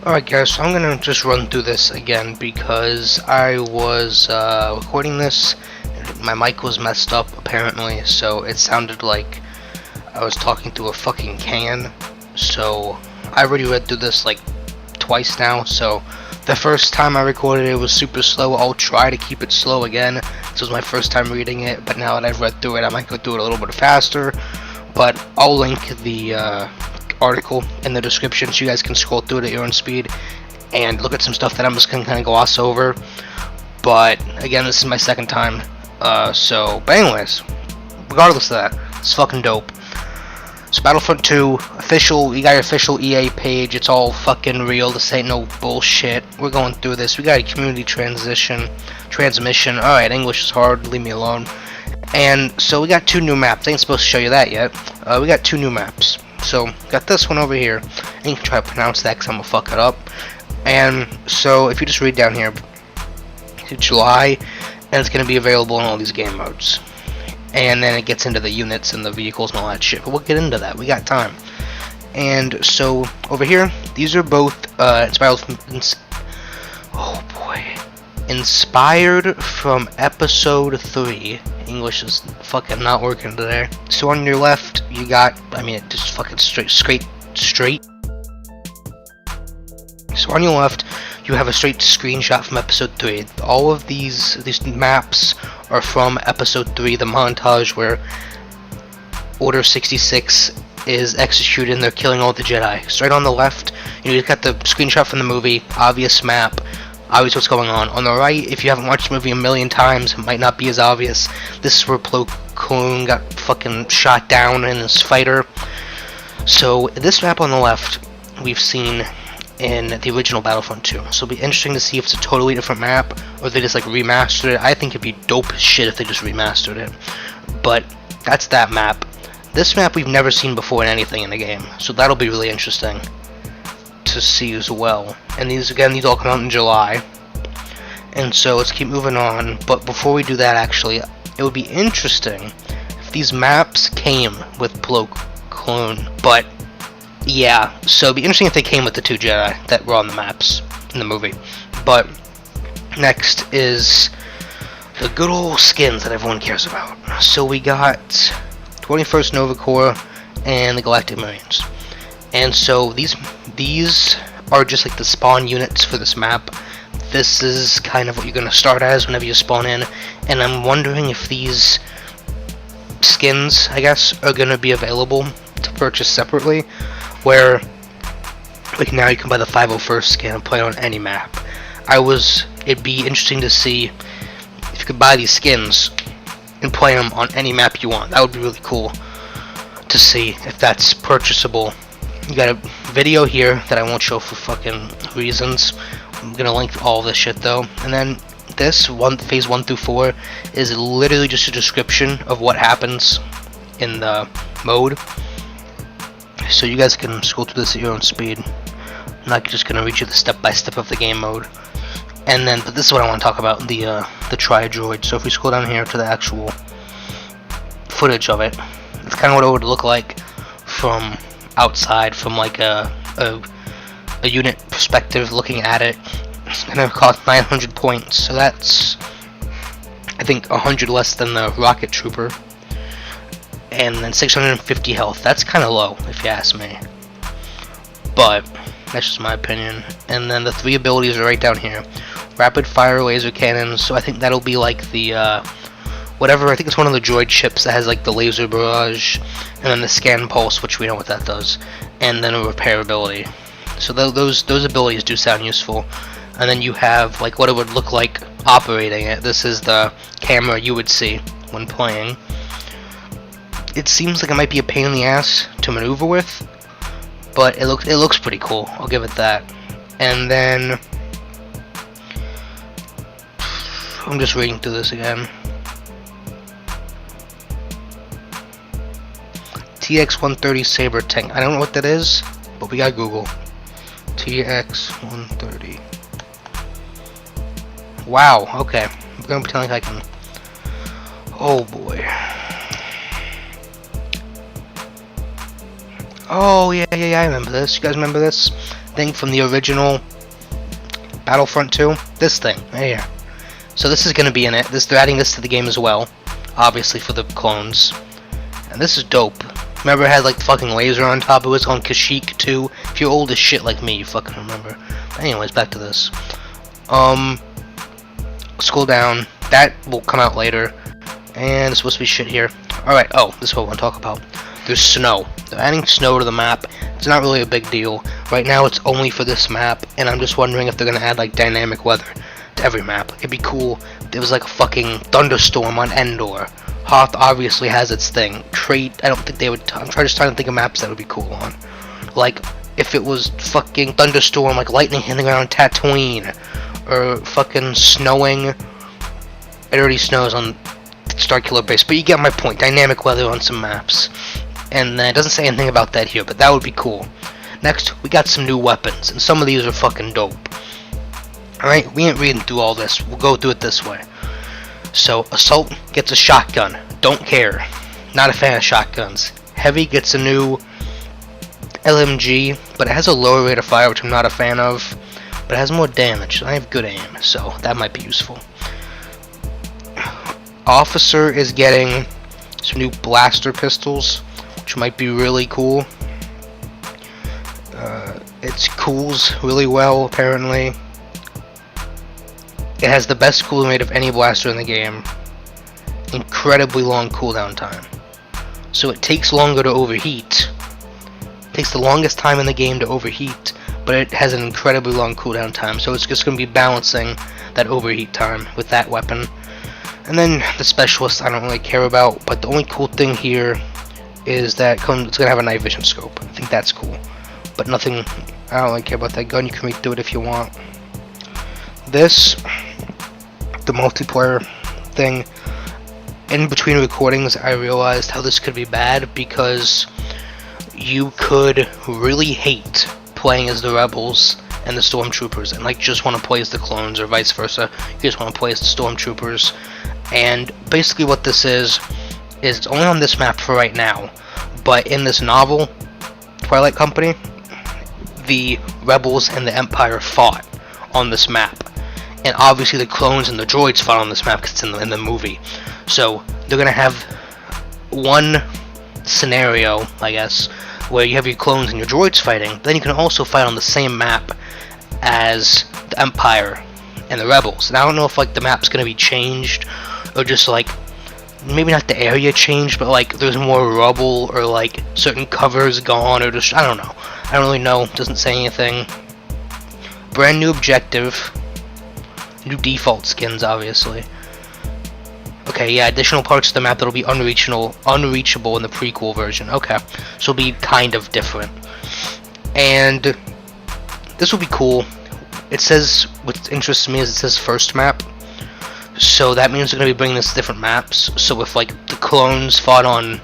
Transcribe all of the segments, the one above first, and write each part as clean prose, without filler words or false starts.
Alright guys, so I'm gonna just run through this again because I was recording this, my mic was messed up apparently, so it sounded like I was talking through a fucking can. So I already read through this like twice now, so the first time I recorded it was super slow. I'll try to keep it slow again. This was my first time reading it, but now that I've read through it, I might go through it a little bit faster. But I'll link the article in the description so you guys can scroll through it at your own speed and look at some stuff that I'm just gonna kind of gloss over. But again, this is my second time, but anyways, regardless of that, it's fucking dope. So Battlefront 2 official, you got your official EA page, it's all fucking real, this ain't no bullshit. We're going through this. We got a community transmission. Alright, English is hard, leave me alone. And so we got two new maps. I ain't supposed to show you that yet. We got two new maps. So got this one over here, and you can try to pronounce that because I'm gonna fuck it up. And so if you just read down here, July, and it's gonna be available in all these game modes. And then it gets into the units and the vehicles and all that shit, but we'll get into that, we got time. And so over here, these are both inspired from episode 3. English is fucking not working today. So on your left, you got, it just fucking straight. So on your left, you have a straight screenshot from episode 3. All of these maps are from episode 3, the montage where Order 66 is executed and they're killing all the Jedi. Straight on the left, you got the screenshot from the movie, obvious map, obvious what's going on. On the right, if you haven't watched the movie a million times, it might not be as obvious. This is where Plo Koon got fucking shot down in his fighter. So this map on the left, we've seen in the original Battlefront 2. So it'll be interesting to see if it's a totally different map, or if they just like remastered it. I think it'd be dope as shit if they just remastered it. But that's that map. This map we've never seen before in anything in the game, so that'll be really interesting to see as well. And these all come out in July. And so let's keep moving on. But before we do that, actually, it would be interesting if these maps came with Plo Koon. But yeah, so it'd be interesting if they came with the 2 Jedi that were on the maps in the movie. But next is the good old skins that everyone cares about. So we got 21st Nova Corps and the Galactic Marines. And so these are just like the spawn units for this map. This is kind of what you're going to start as whenever you spawn in. And I'm wondering if these skins, I guess, are going to be available to purchase separately. Where, like now you can buy the 501st skin and play on any map. It'd be interesting to see if you could buy these skins and play them on any map you want. That would be really cool to see if that's purchasable. You got a video here that I won't show for fucking reasons. I'm gonna link all this shit though. And then this phase 1 through 4 is literally just a description of what happens in the mode. So you guys can scroll through this at your own speed. I'm not just gonna read you the step-by-step of the game mode. And then, but this is what I want to talk about, the tri-droid. So if we scroll down here to the actual footage of it, it's kind of what it would look like from outside, from like a unit perspective looking at it. It's gonna cost 900 points, so that's, I think, 100 less than the rocket trooper. And then 650 health. That's kind of low, if you ask me. But that's just my opinion. And then the 3 abilities are right down here. Rapid fire laser cannons. So I think that'll be like the whatever. I think it's one of the droid ships that has like the laser barrage, and then the scan pulse, which we know what that does, and then a repair ability. So those abilities do sound useful. And then you have like what it would look like operating it. This is the camera you would see when playing. It seems like it might be a pain in the ass to maneuver with, but it looks pretty cool. I'll give it that. And then I'm just reading through this again. TX-130 Saber tank. I don't know what that is, but we got Google. TX-130. Wow. Okay. I'm gonna pretend like I can. Oh boy. Oh, yeah, I remember this. You guys remember this? thing from the original Battlefront 2. This thing right here. So this is going to be in it. They're adding this to the game as well, obviously for the clones. And this is dope. Remember it had like the fucking laser on top? It was on Kashyyyk too. If you're old as shit like me, you fucking remember. But anyways, back to this. Scroll down. That will come out later. And there's supposed to be shit here. Alright, this is what I want to talk about. There's snow. They're adding snow to the map. It's not really a big deal. Right now it's only for this map, and I'm just wondering if they're gonna add like dynamic weather to every map. It'd be cool if there was like a fucking thunderstorm on Endor. Hoth obviously has its thing. Crate, I don't think they would. I'm just trying to think of maps that would be cool on. Like if it was fucking thunderstorm, like lightning hitting around Tatooine, or fucking snowing. It already snows on Starkiller Base, but you get my point. Dynamic weather on some maps. And it doesn't say anything about that here, but that would be cool. Next, we got some new weapons, and some of these are fucking dope. Alright, we ain't reading through all this. We'll go through it this way. So, Assault gets a shotgun. Don't care. Not a fan of shotguns. Heavy gets a new LMG, but it has a lower rate of fire, which I'm not a fan of. But it has more damage, and I have good aim, so that might be useful. Officer is getting some new blaster pistols, which might be really cool. It cools really well, apparently. It has the best cooling rate of any blaster in the game. Incredibly long cooldown time. So it takes longer to overheat. It takes the longest time in the game to overheat, but it has an incredibly long cooldown time. So it's just going to be balancing that overheat time with that weapon. And then the specialist I don't really care about, but the only cool thing here is that it's going to have a night vision scope. I think that's cool. But nothing, I don't really care about that gun. You can read through it if you want. This, the multiplayer thing, in between recordings I realized how this could be bad, because you could really hate playing as the rebels and the stormtroopers and like just want to play as the clones, or vice versa. You just want to play as the stormtroopers. And basically what this is it's only on this map for right now, but in this novel, Twilight Company, the rebels and the Empire fought on this map. And obviously the clones and the droids fought on this map because it's in the movie. So they're going to have one scenario, I guess, where you have your clones and your droids fighting. Then you can also fight on the same map as the Empire and the rebels. And I don't know if like the map's going to be changed, or just like maybe not the area changed, but like there's more rubble, or like certain covers gone, or just I don't know. I don't really know. It doesn't say anything. Brand new objective. New default skins, obviously. Okay, yeah, additional parts of the map that'll be unreachable in the prequel version. Okay, so it'll be kind of different. And this will be cool. It says, what interests me is it says first map. So that means they're going to be bringing this to different maps. So if like the clones fought on,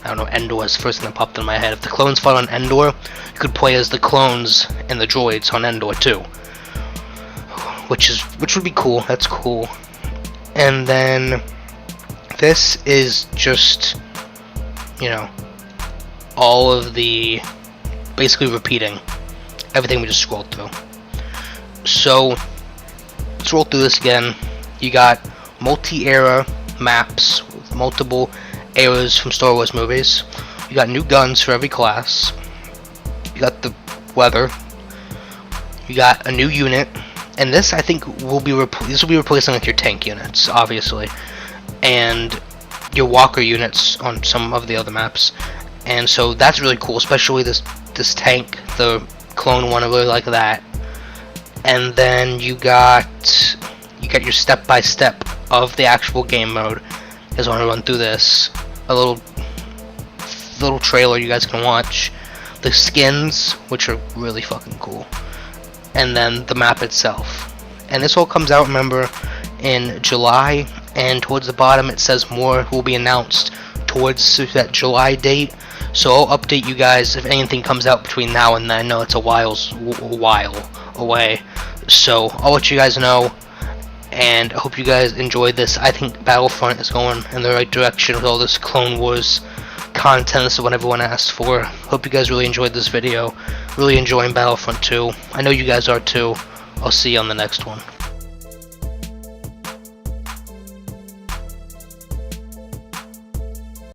I don't know, Endor is the first thing that popped in my head. If the clones fought on Endor, you could play as the clones and the droids on Endor too. Which would be cool. That's cool. And then this is just, you know, all of the basically repeating everything we just scrolled through. So let's roll through this again. You got multi-era maps with multiple eras from Star Wars movies. You got new guns for every class. You got the weather. You got a new unit. And this, I think, will be replacing like your tank units, obviously, and your walker units on some of the other maps. And so that's really cool, especially this tank, the clone one. I really like that. And then you got your step-by-step of the actual game mode. I just want to run through this, a little trailer you guys can watch. The skins, which are really fucking cool. And then the map itself. And this all comes out, remember, in July, and towards the bottom it says more will be announced towards that July date. So I'll update you guys if anything comes out between now and then. I know it's a while away, so I'll let you guys know, and I hope you guys enjoyed this. I think Battlefront is going in the right direction with all this Clone Wars content. This is what everyone asked for. Hope you guys really enjoyed this video. Really enjoying Battlefront 2. I know you guys are too. I'll see you on the next one.